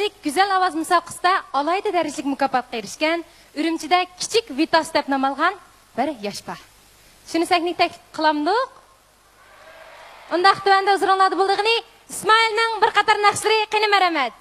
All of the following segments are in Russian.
dərəcəlik güzel avaz müsabaqasida alayda dərəcəlik mükafatqa erişkən, Ürümçide kichik Vitas deb nom olgan bir yosh bor. Shuni saknik taklif qilamdiq. Undaq tuvanda huzurlarda bo'ldig'ini İsmailning bir qator naqshlari qani marhamat.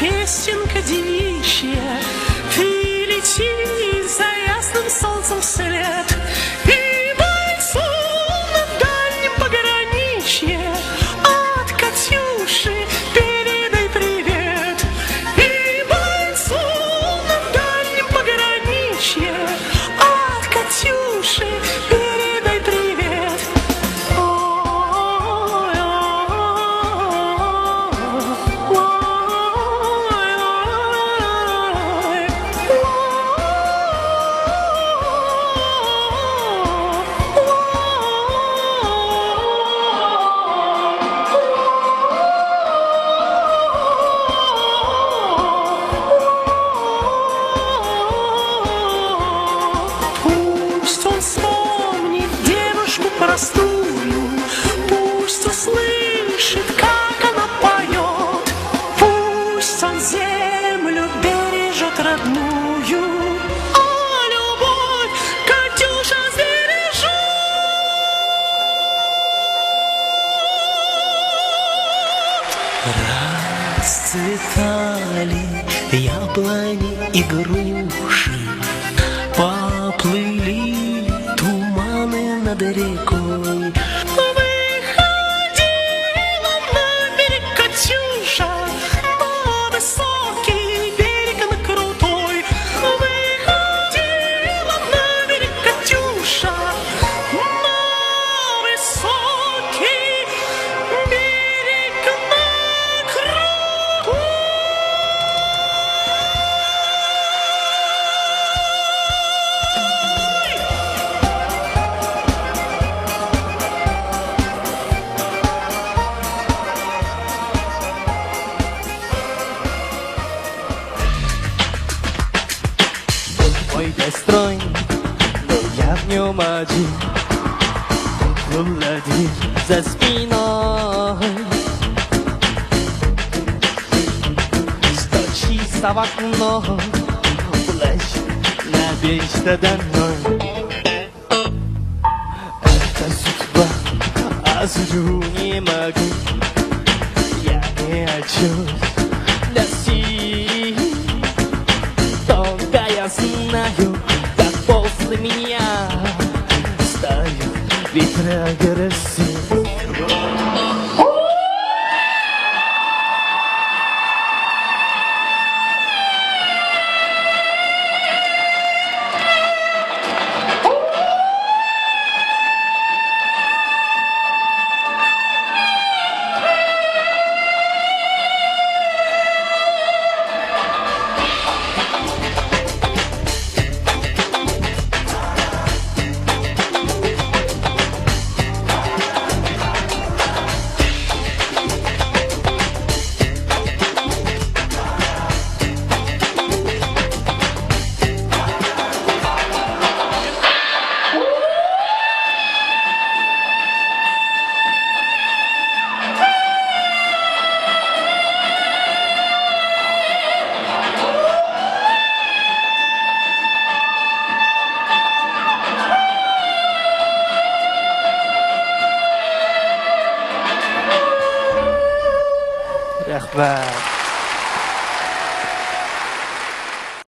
Песенка девичья, ты лети за ясным солнцем вслед, и бойцу на дальнем пограничье от Катюши передай привет. И бойцу на дальнем пограничье от Катюши передай привет. Простую, пусть услышит, как она поет, пусть он землю бережет родную, а любовь Катюша сбережет. Расцветали яблони и груши, поплыли туманы над рекой. Выходила на берег Катюша, на высокий берег, на крутой. Выходила на берег Катюша, на высокий берег, на крутой. Мой строй, но я в нем один. Была дверь за спиной, стучится в окно, плачет, надежда домой. Это судьба, а судьбу не могу. Я не отчусь для сил. Только я знаю, как после меня стают ветра гороси. Rahmat.